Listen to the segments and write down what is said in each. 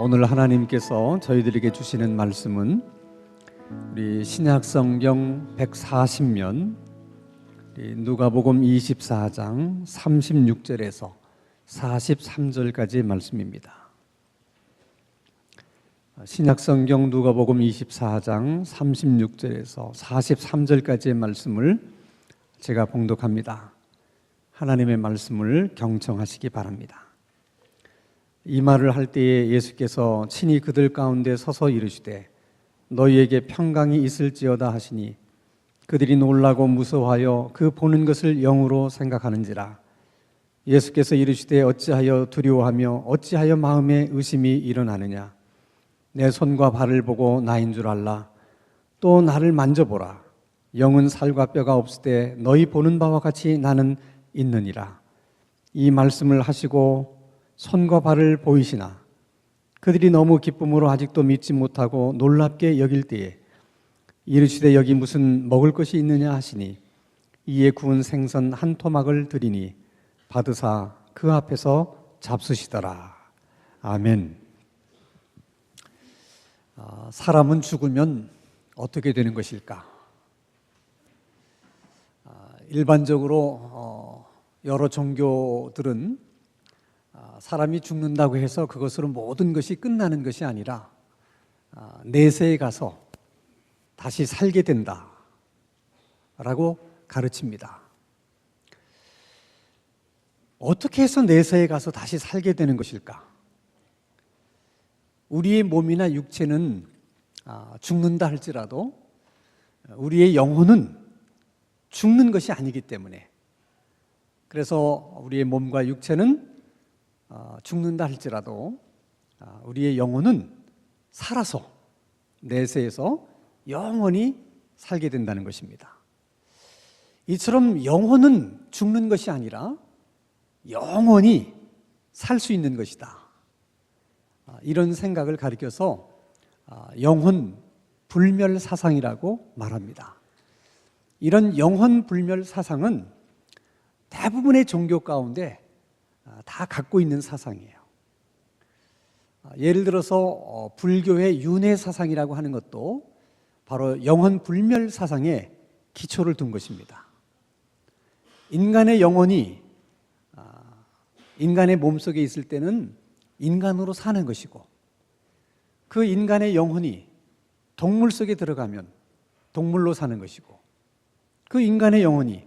오늘 하나님께서 저희들에게 주시는 말씀은 우리 신약성경 140면 누가복음 24장 36절에서 43절까지의 말씀입니다. 신약성경 누가복음 24장 36절에서 43절까지의 말씀을 제가 봉독합니다. 하나님의 말씀을 경청하시기 바랍니다. 이 말을 할 때에 예수께서 친히 그들 가운데 서서 이르시되 너희에게 평강이 있을지어다 하시니 그들이 놀라고 무서워하여 그 보는 것을 영으로 생각하는지라. 예수께서 이르시되 어찌하여 두려워하며 어찌하여 마음에 의심이 일어나느냐. 내 손과 발을 보고 나인 줄 알라. 또 나를 만져보라. 영은 살과 뼈가 없으되 너희 보는 바와 같이 나는 있느니라. 이 말씀을 하시고 손과 발을 보이시나 그들이 너무 기쁨으로 아직도 믿지 못하고 놀랍게 여길 때에 이르시되 여기 무슨 먹을 것이 있느냐 하시니 이에 구운 생선 한 토막을 드리니 받으사 그 앞에서 잡수시더라. 아멘. 사람은 죽으면 어떻게 되는 것일까? 일반적으로 여러 종교들은 사람이 죽는다고 해서 그것으로 모든 것이 끝나는 것이 아니라 내세에 가서 다시 살게 된다라고 가르칩니다. 어떻게 해서 내세에 가서 다시 살게 되는 것일까? 우리의 몸이나 육체는 죽는다 할지라도 우리의 영혼은 죽는 것이 아니기 때문에, 그래서 우리의 몸과 육체는 죽는다 할지라도 우리의 영혼은 살아서 내세에서 영원히 살게 된다는 것입니다. 이처럼 영혼은 죽는 것이 아니라 영원히 살 수 있는 것이다. 이런 생각을 가리켜서 영혼 불멸 사상이라고 말합니다. 이런 영혼 불멸 사상은 대부분의 종교 가운데 다 갖고 있는 사상이에요. 예를 들어서 불교의 윤회 사상이라고 하는 것도 바로 영혼 불멸 사상에 기초를 둔 것입니다. 인간의 영혼이 인간의 몸속에 있을 때는 인간으로 사는 것이고, 그 인간의 영혼이 동물 속에 들어가면 동물로 사는 것이고, 그 인간의 영혼이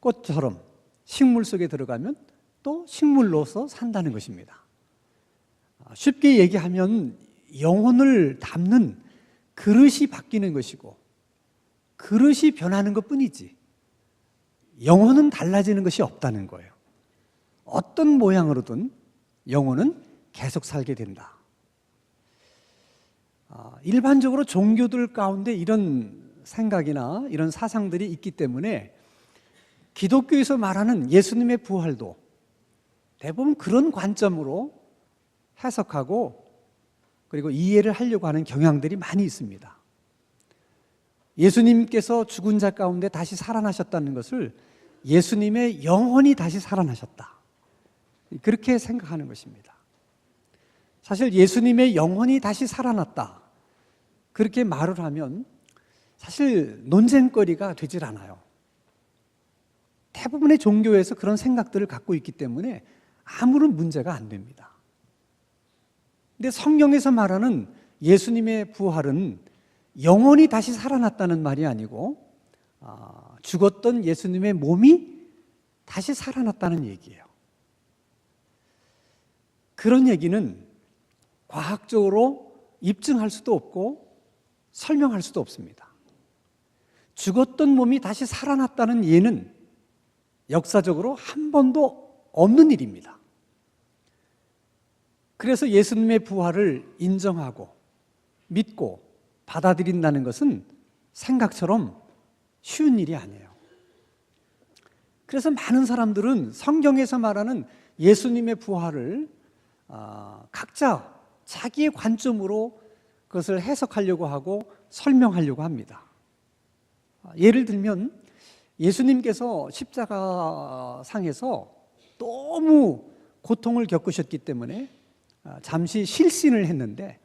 꽃처럼 식물 속에 들어가면 또 식물로서 산다는 것입니다. 쉽게 얘기하면 영혼을 담는 그릇이 바뀌는 것이고 그릇이 변하는 것뿐이지 영혼은 달라지는 것이 없다는 거예요. 어떤 모양으로든 영혼은 계속 살게 된다. 일반적으로 종교들 가운데 이런 생각이나 이런 사상들이 있기 때문에 기독교에서 말하는 예수님의 부활도 대부분 그런 관점으로 해석하고 그리고 이해를 하려고 하는 경향들이 많이 있습니다. 예수님께서 죽은 자 가운데 다시 살아나셨다는 것을 예수님의 영혼이 다시 살아나셨다, 그렇게 생각하는 것입니다. 사실 예수님의 영혼이 다시 살아났다 그렇게 말을 하면 사실 논쟁거리가 되질 않아요. 대부분의 종교에서 그런 생각들을 갖고 있기 때문에 아무런 문제가 안 됩니다. 근데 성경에서 말하는 예수님의 부활은 영혼이 다시 살아났다는 말이 아니고 죽었던 예수님의 몸이 다시 살아났다는 얘기예요. 그런 얘기는 과학적으로 입증할 수도 없고 설명할 수도 없습니다. 죽었던 몸이 다시 살아났다는 예는 역사적으로 한 번도 없는 일입니다. 그래서 예수님의 부활을 인정하고 믿고 받아들인다는 것은 생각처럼 쉬운 일이 아니에요. 그래서 많은 사람들은 성경에서 말하는 예수님의 부활을 각자 자기의 관점으로 그것을 해석하려고 하고 설명하려고 합니다. 예를 들면 예수님께서 십자가 상에서 너무 고통을 겪으셨기 때문에 잠시 실신을 했는데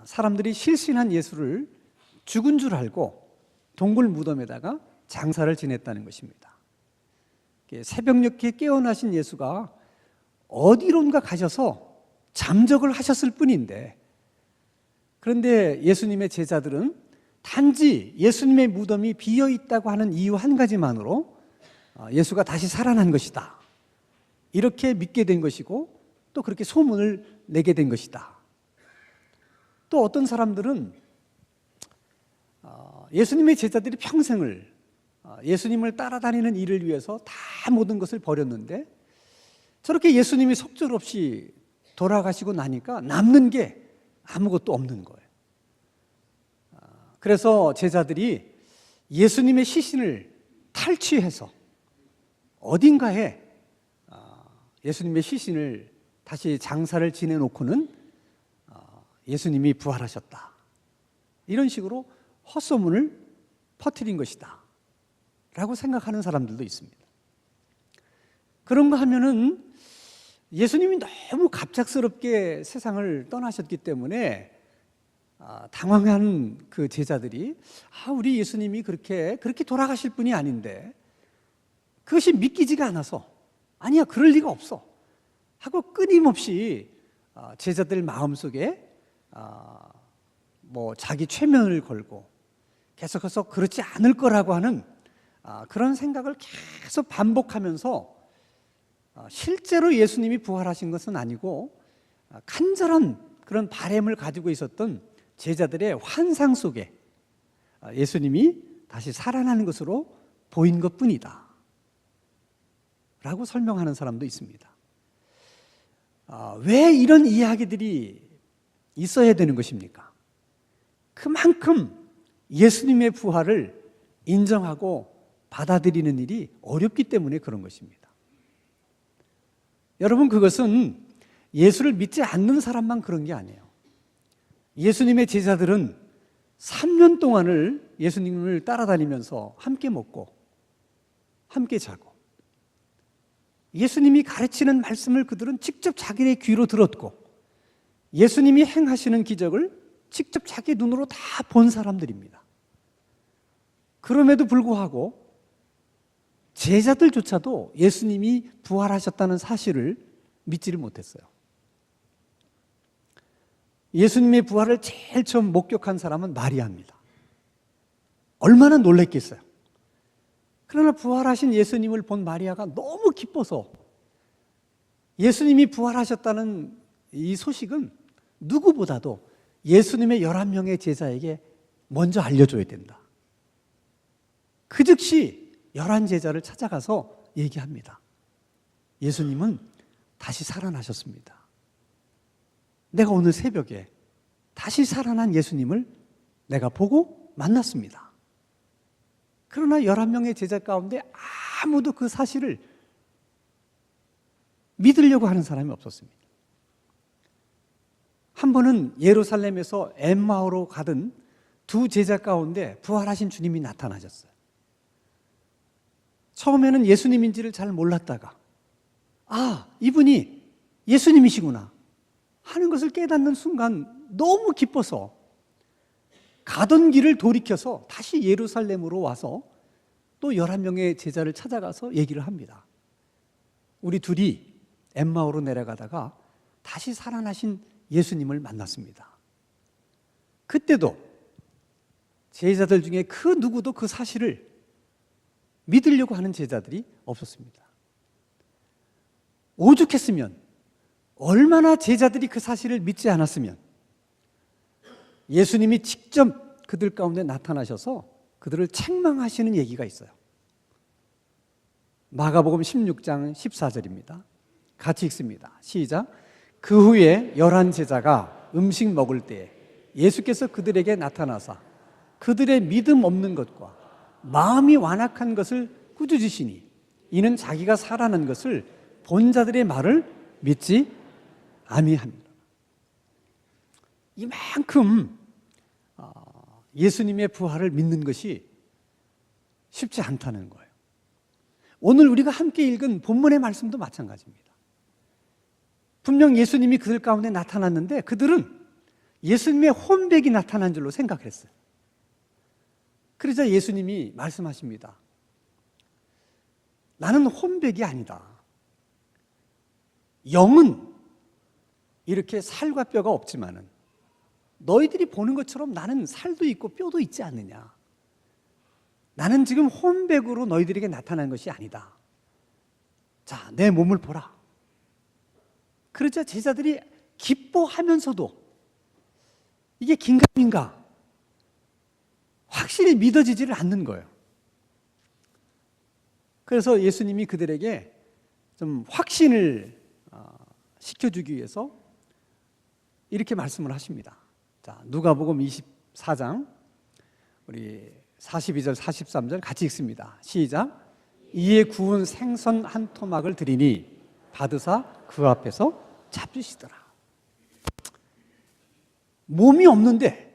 사람들이 실신한 예수를 죽은 줄 알고 동굴 무덤에다가 장사를 지냈다는 것입니다. 새벽녘에 깨어나신 예수가 어디론가 가셔서 잠적을 하셨을 뿐인데, 그런데 예수님의 제자들은 단지 예수님의 무덤이 비어 있다고 하는 이유 한 가지만으로 예수가 다시 살아난 것이다, 이렇게 믿게 된 것이고 또 그렇게 소문을 내게 된 것이다. 또 어떤 사람들은 예수님의 제자들이 평생을 예수님을 따라다니는 일을 위해서 다 모든 것을 버렸는데 저렇게 예수님이 속절없이 돌아가시고 나니까 남는 게 아무것도 없는 거예요. 그래서 제자들이 예수님의 시신을 탈취해서 어딘가에 예수님의 시신을 다시 장사를 지내놓고는 예수님이 부활하셨다, 이런 식으로 헛소문을 퍼뜨린 것이다 라고 생각하는 사람들도 있습니다. 그런가 하면은 예수님이 너무 갑작스럽게 세상을 떠나셨기 때문에 당황한 그 제자들이 우리 예수님이 그렇게 돌아가실 분이 아닌데, 그것이 믿기지가 않아서 아니야, 그럴 리가 없어 하고 끊임없이 제자들 마음속에 자기 최면을 걸고 계속해서 그렇지 않을 거라고 하는 그런 생각을 계속 반복하면서 실제로 예수님이 부활하신 것은 아니고 간절한 그런 바람을 가지고 있었던 제자들의 환상 속에 예수님이 다시 살아나는 것으로 보인 것뿐이다 라고 설명하는 사람도 있습니다. 왜 이런 이야기들이 있어야 되는 것입니까? 그만큼 예수님의 부활을 인정하고 받아들이는 일이 어렵기 때문에 그런 것입니다. 여러분, 그것은 예수를 믿지 않는 사람만 그런 게 아니에요. 예수님의 제자들은 3년 동안을 예수님을 따라다니면서 함께 먹고 함께 자고, 예수님이 가르치는 말씀을 그들은 직접 자기네 귀로 들었고, 예수님이 행하시는 기적을 직접 자기 눈으로 다 본 사람들입니다. 그럼에도 불구하고 제자들조차도 예수님이 부활하셨다는 사실을 믿지를 못했어요. 예수님의 부활을 제일 처음 목격한 사람은 마리아입니다. 얼마나 놀랬겠어요. 그러나 부활하신 예수님을 본 마리아가 너무 기뻐서 예수님이 부활하셨다는 이 소식은 누구보다도 예수님의 11명의 제자에게 먼저 알려줘야 된다. 그 즉시 11제자를 찾아가서 얘기합니다. 예수님은 다시 살아나셨습니다. 내가 오늘 새벽에 다시 살아난 예수님을 내가 보고 만났습니다. 그러나 11명의 제자 가운데 아무도 그 사실을 믿으려고 하는 사람이 없었습니다. 한 번은 예루살렘에서 엠마오로 가던 두 제자 가운데 부활하신 주님이 나타나셨어요. 처음에는 예수님인지를 잘 몰랐다가 이분이 예수님이시구나 하는 것을 깨닫는 순간 너무 기뻐서 가던 길을 돌이켜서 다시 예루살렘으로 와서 또 11명의 제자를 찾아가서 얘기를 합니다. 우리 둘이 엠마오로 내려가다가 다시 살아나신 예수님을 만났습니다. 그때도 제자들 중에 그 누구도 그 사실을 믿으려고 하는 제자들이 없었습니다. 오죽했으면, 얼마나 제자들이 그 사실을 믿지 않았으면 예수님이 직접 그들 가운데 나타나셔서 그들을 책망하시는 얘기가 있어요. 마가복음 16장 14절입니다. 같이 읽습니다. 시작. 그 후에 11제자가 음식 먹을 때에 예수께서 그들에게 나타나사 그들의 믿음 없는 것과 마음이 완악한 것을 꾸짖으시니 이는 자기가 살아난 것을 본 자들의 말을 믿지 아니합니다. 이만큼 예수님의 부활을 믿는 것이 쉽지 않다는 거예요. 오늘 우리가 함께 읽은 본문의 말씀도 마찬가지입니다. 분명 예수님이 그들 가운데 나타났는데 그들은 예수님의 혼백이 나타난 줄로 생각했어요. 그러자 예수님이 말씀하십니다. 나는 혼백이 아니다. 영은 이렇게 살과 뼈가 없지만은 너희들이 보는 것처럼 나는 살도 있고 뼈도 있지 않느냐. 나는 지금 혼백으로 너희들에게 나타난 것이 아니다. 자, 내 몸을 보라. 그러자 제자들이 기뻐하면서도 이게 긴가민가 확실히 믿어지지를 않는 거예요. 그래서 예수님이 그들에게 좀 확신을 시켜주기 위해서 이렇게 말씀을 하십니다. 자, 누가복음 24장 우리 42절 43절 같이 읽습니다. 시작. 이에 구운 생선 한 토막을 드리니 받으사 그 앞에서 잡수시더라. 몸이 없는데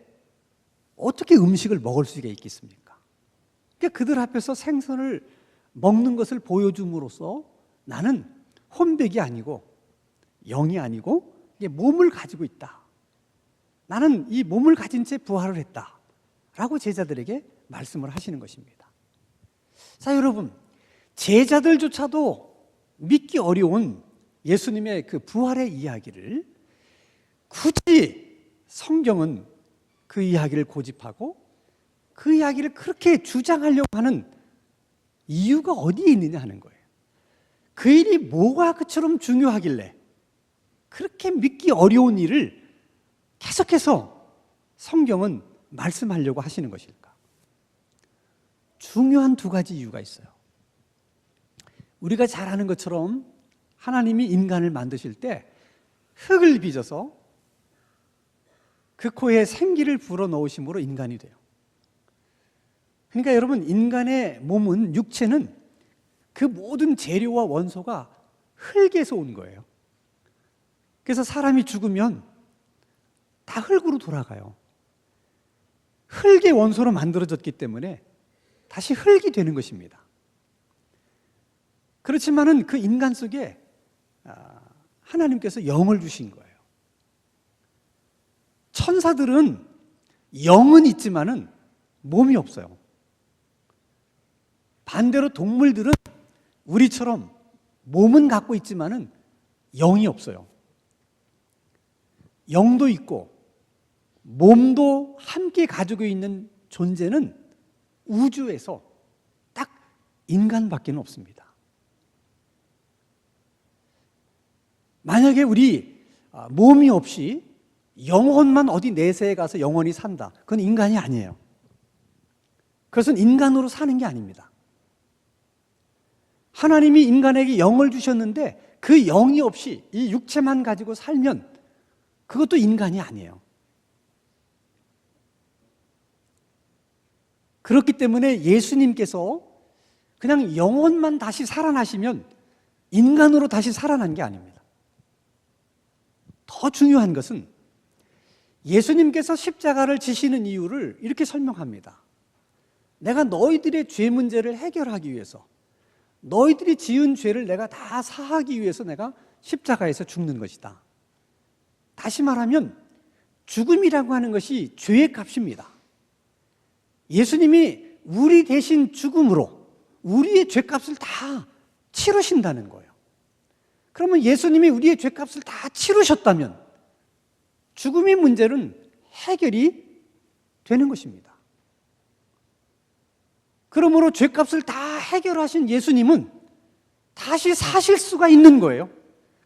어떻게 음식을 먹을 수가 있겠습니까? 그러니까 그들 앞에서 생선을 먹는 것을 보여줌으로써 나는 혼백이 아니고 영이 아니고 몸을 가지고 있다. 나는 이 몸을 가진 채 부활을 했다. 라고 제자들에게 말씀을 하시는 것입니다. 자, 여러분, 제자들조차도 믿기 어려운 예수님의 그 부활의 이야기를 굳이 성경은 그 이야기를 고집하고 그 이야기를 그렇게 주장하려고 하는 이유가 어디에 있느냐 하는 거예요. 그 일이 뭐가 그처럼 중요하길래 그렇게 믿기 어려운 일을 계속해서 성경은 말씀하려고 하시는 것일까? 중요한 두 가지 이유가 있어요. 우리가 잘 아는 것처럼 하나님이 인간을 만드실 때 흙을 빚어서 그 코에 생기를 불어넣으심으로 인간이 돼요. 그러니까 여러분, 인간의 몸은, 육체는 그 모든 재료와 원소가 흙에서 온 거예요. 그래서 사람이 죽으면 다 흙으로 돌아가요. 흙의 원소로 만들어졌기 때문에 다시 흙이 되는 것입니다. 그렇지만은 그 인간 속에 하나님께서 영을 주신 거예요. 천사들은 영은 있지만은 몸이 없어요. 반대로 동물들은 우리처럼 몸은 갖고 있지만은 영이 없어요. 영도 있고 몸도 함께 가지고 있는 존재는 우주에서 딱 인간밖에 없습니다. 만약에 우리 몸이 없이 영혼만 어디 내세에 가서 영원히 산다. 그건 인간이 아니에요. 그것은 인간으로 사는 게 아닙니다. 하나님이 인간에게 영을 주셨는데 그 영이 없이 이 육체만 가지고 살면 그것도 인간이 아니에요. 그렇기 때문에 예수님께서 그냥 영혼만 다시 살아나시면 인간으로 다시 살아난 게 아닙니다. 더 중요한 것은 예수님께서 십자가를 지시는 이유를 이렇게 설명합니다. 내가 너희들의 죄 문제를 해결하기 위해서, 너희들이 지은 죄를 내가 다 사하기 위해서 내가 십자가에서 죽는 것이다. 다시 말하면 죽음이라고 하는 것이 죄의 값입니다. 예수님이 우리 대신 죽음으로 우리의 죄값을 다 치르신다는 거예요. 그러면 예수님이 우리의 죄값을 다 치르셨다면 죽음의 문제는 해결이 되는 것입니다. 그러므로 죄값을 다 해결하신 예수님은 다시 사실 수가 있는 거예요.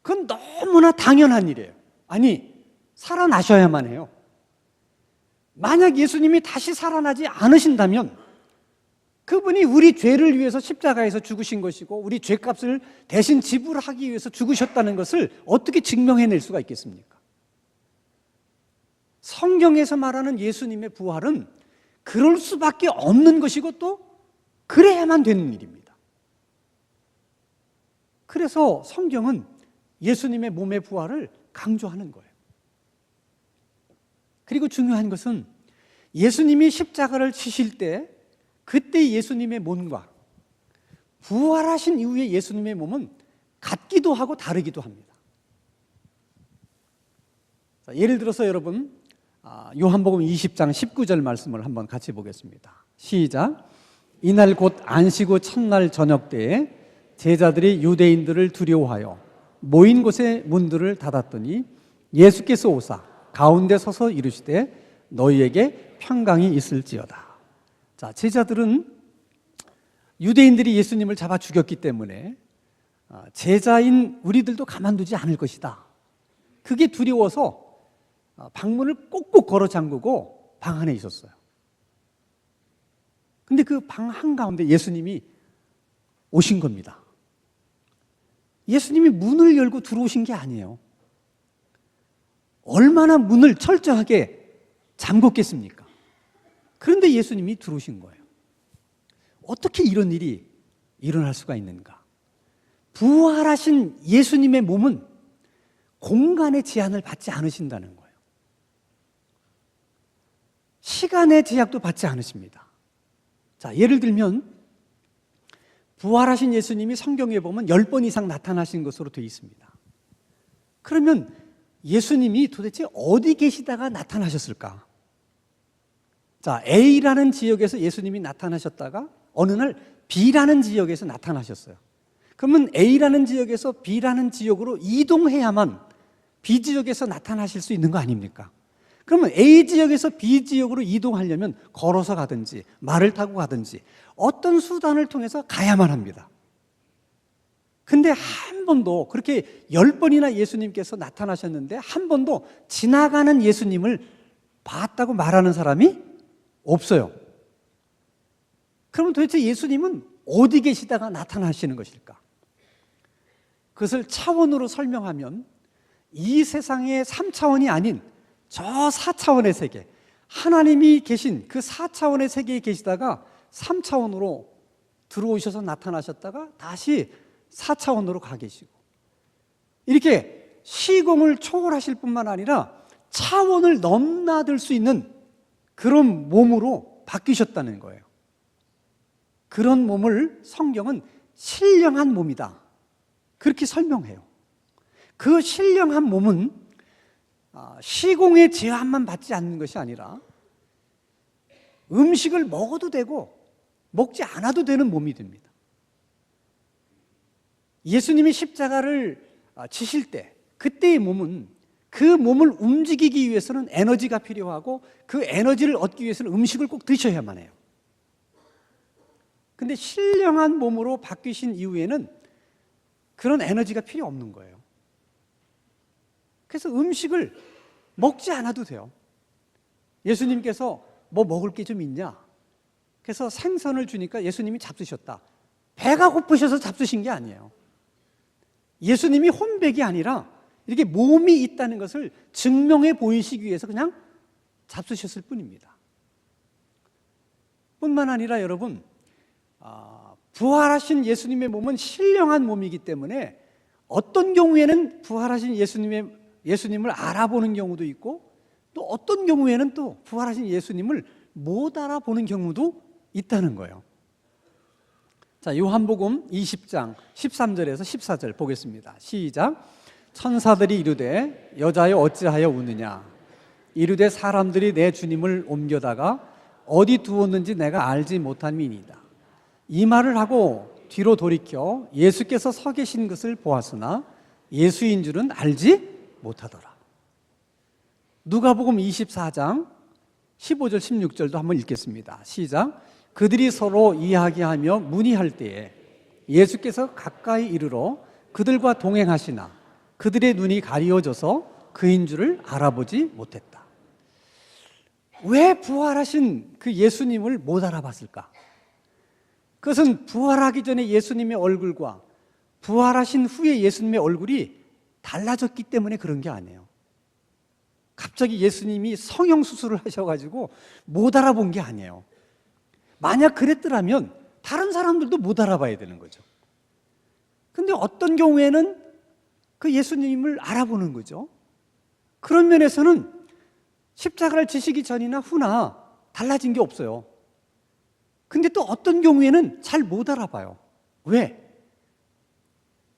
그건 너무나 당연한 일이에요. 아니, 살아나셔야만 해요. 만약 예수님이 다시 살아나지 않으신다면 그분이 우리 죄를 위해서 십자가에서 죽으신 것이고 우리 죄값을 대신 지불하기 위해서 죽으셨다는 것을 어떻게 증명해낼 수가 있겠습니까? 성경에서 말하는 예수님의 부활은 그럴 수밖에 없는 것이고 또 그래야만 되는 일입니다. 그래서 성경은 예수님의 몸의 부활을 강조하는 거예요. 그리고 중요한 것은 예수님이 십자가를 치실 때 그때 예수님의 몸과 부활하신 이후에 예수님의 몸은 같기도 하고 다르기도 합니다. 자, 예를 들어서 여러분 요한복음 20장 19절 말씀을 한번 같이 보겠습니다. 시작. 이날 곧 안식 후 첫날 저녁 때에 제자들이 유대인들을 두려워하여 모인 곳의 문들을 닫았더니 예수께서 오사 가운데 서서 이르시되 너희에게 평강이 있을지어다. 자, 제자들은 유대인들이 예수님을 잡아 죽였기 때문에 제자인 우리들도 가만두지 않을 것이다. 그게 두려워서 방문을 꼭꼭 걸어 잠그고 방 안에 있었어요. 근데 그 방 한가운데 예수님이 오신 겁니다. 예수님이 문을 열고 들어오신 게 아니에요. 얼마나 문을 철저하게 잠궜겠습니까? 그런데 예수님이 들어오신 거예요. 어떻게 이런 일이 일어날 수가 있는가? 부활하신 예수님의 몸은 공간의 제한을 받지 않으신다는 거예요. 시간의 제약도 받지 않으십니다. 자, 예를 들면 부활하신 예수님이 성경에 보면 10번 이상 나타나신 것으로 되어 있습니다. 그러면 예수님이 도대체 어디 계시다가 나타나셨을까? 자, A라는 지역에서 예수님이 나타나셨다가 어느 날 B라는 지역에서 나타나셨어요. 그러면 A라는 지역에서 B라는 지역으로 이동해야만 B 지역에서 나타나실 수 있는 거 아닙니까? 그러면 A 지역에서 B 지역으로 이동하려면 걸어서 가든지 말을 타고 가든지 어떤 수단을 통해서 가야만 합니다. 근데 한 번도 그렇게 10번이나 예수님께서 나타나셨는데 한 번도 지나가는 예수님을 봤다고 말하는 사람이 없어요. 그러면 도대체 예수님은 어디 계시다가 나타나시는 것일까? 그것을 차원으로 설명하면 이 세상의 3차원이 아닌 저 4차원의 세계, 하나님이 계신 그 4차원의 세계에 계시다가 3차원으로 들어오셔서 나타나셨다가 다시 4차원으로 가 계시고, 이렇게 시공을 초월하실 뿐만 아니라 차원을 넘나들 수 있는 그런 몸으로 바뀌셨다는 거예요. 그런 몸을 성경은 신령한 몸이다, 그렇게 설명해요. 그 신령한 몸은 시공의 제한만 받지 않는 것이 아니라 음식을 먹어도 되고 먹지 않아도 되는 몸이 됩니다. 예수님이 십자가를 지실 때 그때의 몸은 그 몸을 움직이기 위해서는 에너지가 필요하고 그 에너지를 얻기 위해서는 음식을 꼭 드셔야만 해요. 근데 신령한 몸으로 바뀌신 이후에는 그런 에너지가 필요 없는 거예요. 그래서 음식을 먹지 않아도 돼요. 예수님께서 뭐 먹을 게 좀 있냐? 그래서 생선을 주니까 예수님이 잡수셨다. 배가 고프셔서 잡수신 게 아니에요. 예수님이 혼백이 아니라 이렇게 몸이 있다는 것을 증명해 보이시기 위해서 그냥 잡수셨을 뿐입니다. 뿐만 아니라 여러분, 부활하신 예수님의 몸은 신령한 몸이기 때문에 어떤 경우에는 부활하신 예수님을 알아보는 경우도 있고, 또 어떤 경우에는 또 부활하신 예수님을 못 알아보는 경우도 있다는 거예요. 자, 요한복음 20장 13절에서 14절 보겠습니다. 시작. 천사들이 이르되 여자여 어찌하여 우느냐? 이르되 사람들이 내 주님을 옮겨다가 어디 두었는지 내가 알지 못함이니이다. 이 말을 하고 뒤로 돌이켜 예수께서 서 계신 것을 보았으나 예수인 줄은 알지 못하더라. 누가복음 24장 15절 16절도 한번 읽겠습니다. 시작. 그들이 서로 이야기하며 문의할 때에 예수께서 가까이 이르러 그들과 동행하시나 그들의 눈이 가리워져서 그인 줄을 알아보지 못했다. 왜 부활하신 그 예수님을 못 알아봤을까? 그것은 부활하기 전에 예수님의 얼굴과 부활하신 후에 예수님의 얼굴이 달라졌기 때문에 그런 게 아니에요. 갑자기 예수님이 성형수술을 하셔가지고 못 알아본 게 아니에요. 만약 그랬더라면 다른 사람들도 못 알아봐야 되는 거죠. 근데 어떤 경우에는 그 예수님을 알아보는 거죠. 그런 면에서는 십자가를 지시기 전이나 후나 달라진 게 없어요. 근데 또 어떤 경우에는 잘 못 알아봐요. 왜?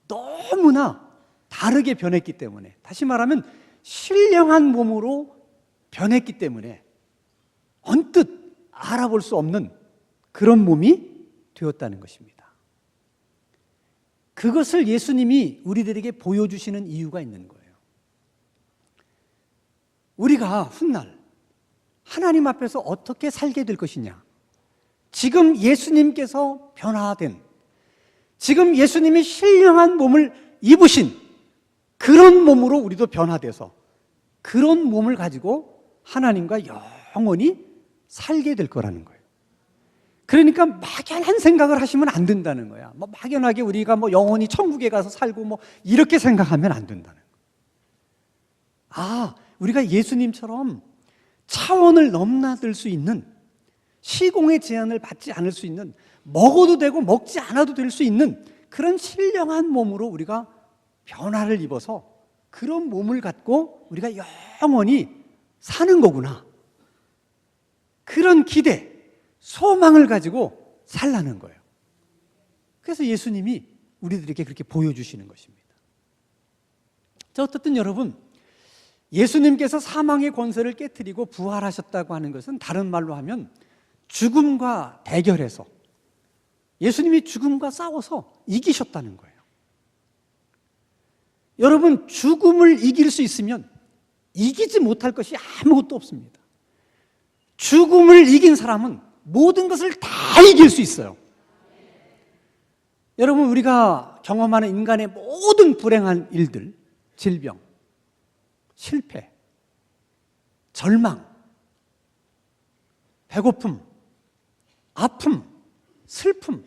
너무나 다르게 변했기 때문에. 다시 말하면 신령한 몸으로 변했기 때문에 언뜻 알아볼 수 없는 그런 몸이 되었다는 것입니다. 그것을 예수님이 우리들에게 보여주시는 이유가 있는 거예요. 우리가 훗날 하나님 앞에서 어떻게 살게 될 것이냐, 지금 예수님께서 변화된, 지금 예수님이 신령한 몸을 입으신 그런 몸으로 우리도 변화돼서 그런 몸을 가지고 하나님과 영원히 살게 될 거라는 거예요. 그러니까 막연한 생각을 하시면 안 된다는 거야. 막연하게 우리가 영원히 천국에 가서 살고 이렇게 생각하면 안 된다는 거예요. 우리가 예수님처럼 차원을 넘나들 수 있는, 시공의 제한을 받지 않을 수 있는, 먹어도 되고 먹지 않아도 될 수 있는 그런 신령한 몸으로 우리가 변화를 입어서 그런 몸을 갖고 우리가 영원히 사는 거구나, 그런 기대, 소망을 가지고 살라는 거예요. 그래서 예수님이 우리들에게 그렇게 보여주시는 것입니다. 자, 어떻든 여러분, 예수님께서 사망의 권세를 깨트리고 부활하셨다고 하는 것은 다른 말로 하면 죽음과 대결해서, 예수님이 죽음과 싸워서 이기셨다는 거예요. 여러분, 죽음을 이길 수 있으면 이기지 못할 것이 아무것도 없습니다. 죽음을 이긴 사람은 모든 것을 다 이길 수 있어요. 여러분, 우리가 경험하는 인간의 모든 불행한 일들, 질병, 실패, 절망, 배고픔, 아픔, 슬픔,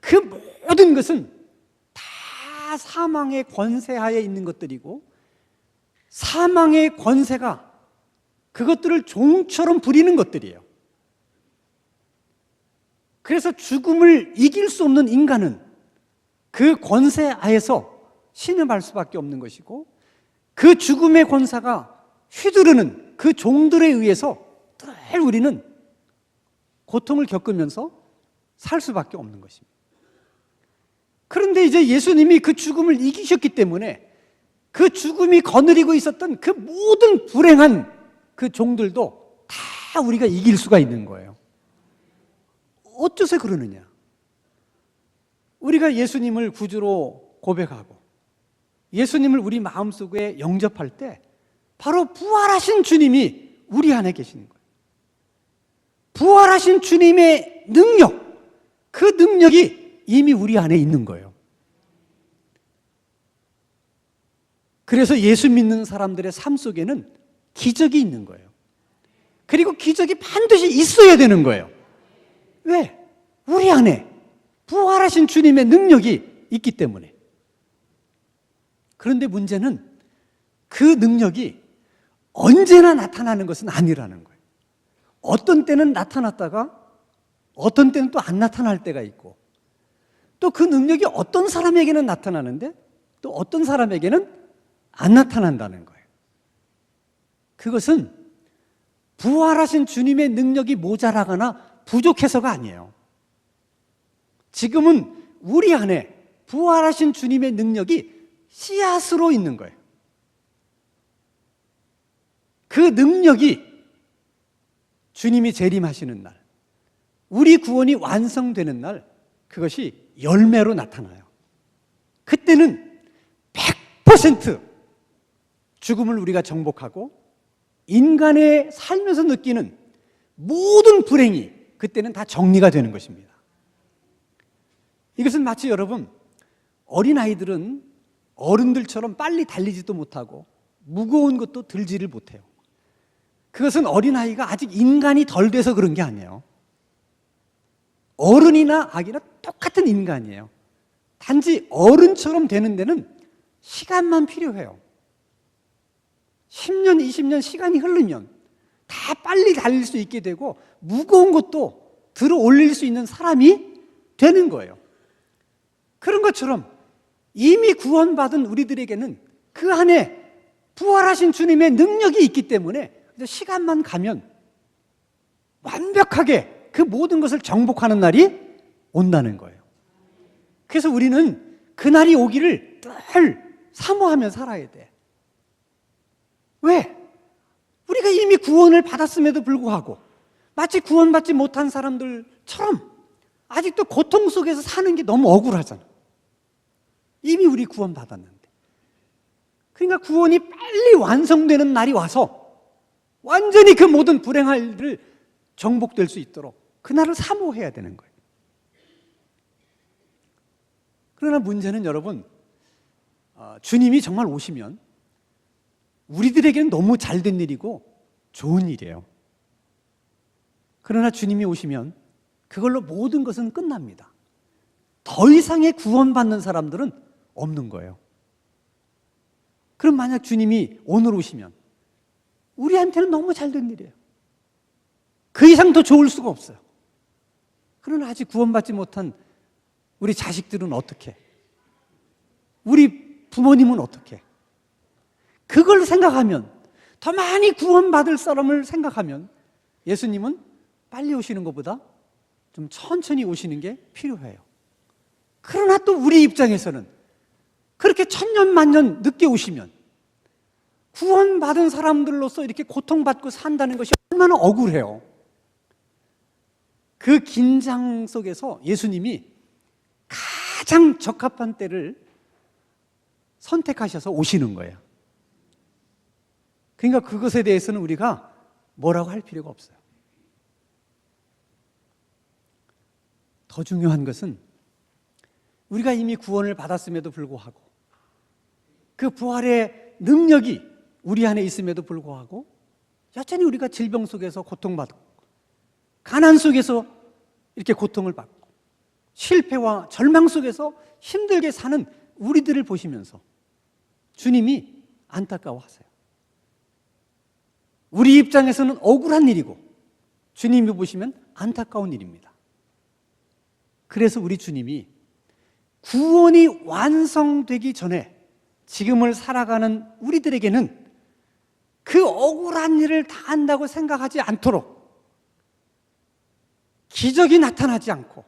그 모든 것은 다 사망의 권세하에 있는 것들이고, 사망의 권세가 그것들을 종처럼 부리는 것들이에요. 그래서 죽음을 이길 수 없는 인간은 그 권세하에서 신음할 수밖에 없는 것이고, 그 죽음의 권사가 휘두르는 그 종들에 의해서 늘 우리는 고통을 겪으면서 살 수밖에 없는 것입니다. 그런데 이제 예수님이 그 죽음을 이기셨기 때문에 그 죽음이 거느리고 있었던 그 모든 불행한 그 종들도 다 우리가 이길 수가 있는 거예요. 어째서 그러느냐? 우리가 예수님을 구주로 고백하고 예수님을 우리 마음속에 영접할 때 바로 부활하신 주님이 우리 안에 계시는 거예요. 부활하신 주님의 능력, 그 능력이 이미 우리 안에 있는 거예요. 그래서 예수 믿는 사람들의 삶 속에는 기적이 있는 거예요. 그리고 기적이 반드시 있어야 되는 거예요. 왜? 우리 안에 부활하신 주님의 능력이 있기 때문에. 그런데 문제는 그 능력이 언제나 나타나는 것은 아니라는 거예요. 어떤 때는 나타났다가 어떤 때는 또 안 나타날 때가 있고, 또 그 능력이 어떤 사람에게는 나타나는데 또 어떤 사람에게는 안 나타난다는 거예요. 그것은 부활하신 주님의 능력이 모자라거나 부족해서가 아니에요. 지금은 우리 안에 부활하신 주님의 능력이 씨앗으로 있는 거예요. 그 능력이 주님이 재림하시는 날, 우리 구원이 완성되는 날, 그것이 열매로 나타나요. 그때는 100% 죽음을 우리가 정복하고 인간의 살면서 느끼는 모든 불행이 그때는 다 정리가 되는 것입니다. 이것은 마치 여러분, 어린아이들은 어른들처럼 빨리 달리지도 못하고 무거운 것도 들지를 못해요. 그것은 어린아이가 아직 인간이 덜 돼서 그런 게 아니에요. 어른이나 아기나 똑같은 인간이에요. 단지 어른처럼 되는 데는 시간만 필요해요. 10년, 20년 시간이 흐르면 다 빨리 달릴 수 있게 되고 무거운 것도 들어 올릴 수 있는 사람이 되는 거예요. 그런 것처럼 이미 구원받은 우리들에게는 그 안에 부활하신 주님의 능력이 있기 때문에 시간만 가면 완벽하게 그 모든 것을 정복하는 날이 온다는 거예요. 그래서 우리는 그 날이 오기를 늘 사모하며 살아야 돼. 왜? 우리가 이미 구원을 받았음에도 불구하고 마치 구원받지 못한 사람들처럼 아직도 고통 속에서 사는 게 너무 억울하잖아. 이미 우리 구원받았는데. 그러니까 구원이 빨리 완성되는 날이 와서 완전히 그 모든 불행할 일을 정복될 수 있도록 그날을 사모해야 되는 거예요. 그러나 문제는 여러분, 주님이 정말 오시면 우리들에게는 너무 잘된 일이고 좋은 일이에요. 그러나 주님이 오시면 그걸로 모든 것은 끝납니다. 더 이상의 구원받는 사람들은 없는 거예요. 그럼 만약 주님이 오늘 오시면 우리한테는 너무 잘된 일이에요. 그 이상 더 좋을 수가 없어요. 그러나 아직 구원받지 못한 우리 자식들은 어떻게? 우리 부모님은 어떻게? 그걸 생각하면, 더 많이 구원받을 사람을 생각하면 예수님은 빨리 오시는 것보다 좀 천천히 오시는 게 필요해요. 그러나 또 우리 입장에서는 그렇게 천년만년 늦게 오시면 구원받은 사람들로서 이렇게 고통받고 산다는 것이 얼마나 억울해요. 그 긴장 속에서 예수님이 가장 적합한 때를 선택하셔서 오시는 거예요. 그러니까 그것에 대해서는 우리가 뭐라고 할 필요가 없어요. 더 중요한 것은 우리가 이미 구원을 받았음에도 불구하고 그 부활의 능력이 우리 안에 있음에도 불구하고 여전히 우리가 질병 속에서 고통받고 가난 속에서 이렇게 고통을 받고 실패와 절망 속에서 힘들게 사는 우리들을 보시면서 주님이 안타까워하세요. 우리 입장에서는 억울한 일이고 주님이 보시면 안타까운 일입니다. 그래서 우리 주님이 구원이 완성되기 전에 지금을 살아가는 우리들에게는 그 억울한 일을 다 한다고 생각하지 않도록 기적이 나타나지 않고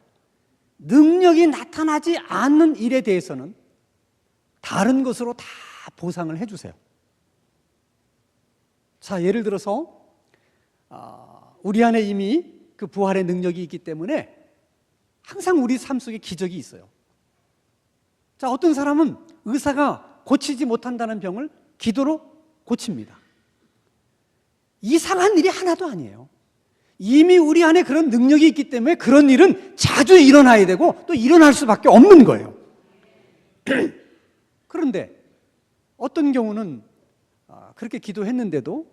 능력이 나타나지 않는 일에 대해서는 다른 것으로 다 보상을 해주세요. 자, 예를 들어서 우리 안에 이미 그 부활의 능력이 있기 때문에 항상 우리 삶 속에 기적이 있어요. 자, 어떤 사람은 의사가 고치지 못한다는 병을 기도로 고칩니다. 이상한 일이 하나도 아니에요. 이미 우리 안에 그런 능력이 있기 때문에 그런 일은 자주 일어나야 되고 또 일어날 수밖에 없는 거예요. 그런데 어떤 경우는 그렇게 기도했는데도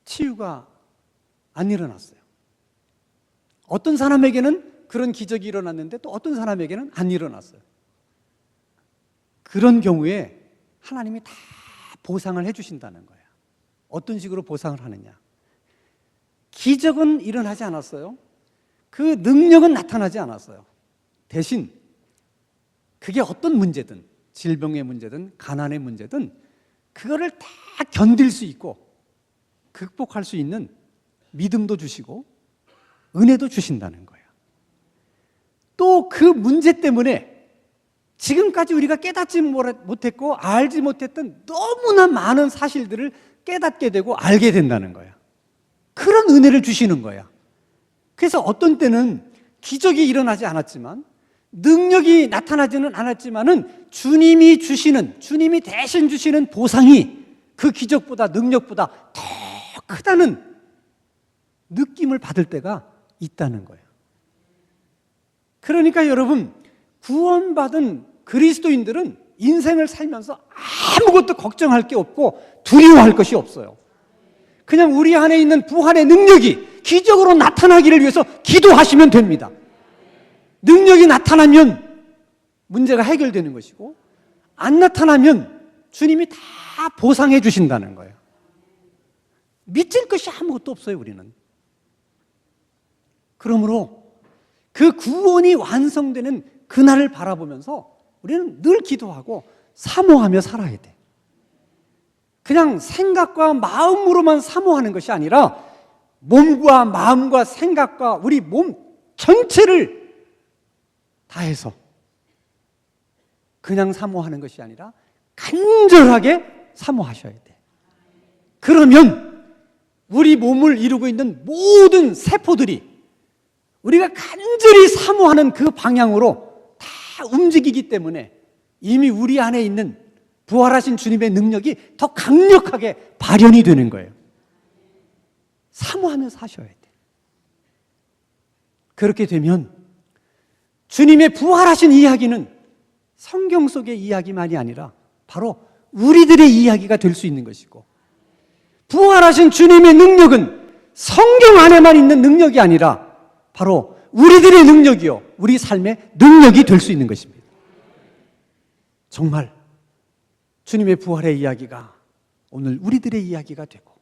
치유가 안 일어났어요. 어떤 사람에게는 그런 기적이 일어났는데 또 어떤 사람에게는 안 일어났어요. 그런 경우에 하나님이 다 보상을 해주신다는 거예요. 어떤 식으로 보상을 하느냐? 기적은 일어나지 않았어요. 그 능력은 나타나지 않았어요. 대신 그게 어떤 문제든, 질병의 문제든 가난의 문제든 그거를 다 견딜 수 있고 극복할 수 있는 믿음도 주시고 은혜도 주신다는 거예요. 또 그 문제 때문에 지금까지 우리가 깨닫지 못했고 알지 못했던 너무나 많은 사실들을 깨닫게 되고 알게 된다는 거야. 그런 은혜를 주시는 거야. 그래서 어떤 때는 기적이 일어나지 않았지만 능력이 나타나지는 않았지만은 주님이 대신 주시는 보상이 그 기적보다 능력보다 더 크다는 느낌을 받을 때가 있다는 거예요. 그러니까 여러분, 구원받은 그리스도인들은 인생을 살면서 아무것도 걱정할 게 없고 두려워할 것이 없어요. 그냥 우리 안에 있는 부활의 능력이 기적으로 나타나기를 위해서 기도하시면 됩니다. 능력이 나타나면 문제가 해결되는 것이고 안 나타나면 주님이 다 보상해 주신다는 거예요. 믿을 것이 아무것도 없어요, 우리는. 그러므로 그 구원이 완성되는 그날을 바라보면서 우리는 늘 기도하고 사모하며 살아야 돼. 그냥 생각과 마음으로만 사모하는 것이 아니라 몸과 마음과 생각과 우리 몸 전체를 다해서 그냥 사모하는 것이 아니라 간절하게 사모하셔야 돼. 그러면 우리 몸을 이루고 있는 모든 세포들이 우리가 간절히 사모하는 그 방향으로 다 움직이기 때문에 이미 우리 안에 있는 부활하신 주님의 능력이 더 강력하게 발현이 되는 거예요. 사모하면서 하셔야 돼. 그렇게 되면 주님의 부활하신 이야기는 성경 속의 이야기만이 아니라 바로 우리들의 이야기가 될 수 있는 것이고, 부활하신 주님의 능력은 성경 안에만 있는 능력이 아니라 바로 우리들의 능력이요, 우리 삶의 능력이 될 수 있는 것입니다. 정말 주님의 부활의 이야기가 오늘 우리들의 이야기가 되고,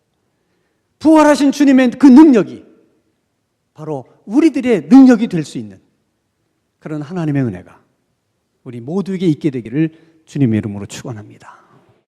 부활하신 주님의 그 능력이 바로 우리들의 능력이 될 수 있는 그런 하나님의 은혜가 우리 모두에게 있게 되기를 주님의 이름으로 축원합니다.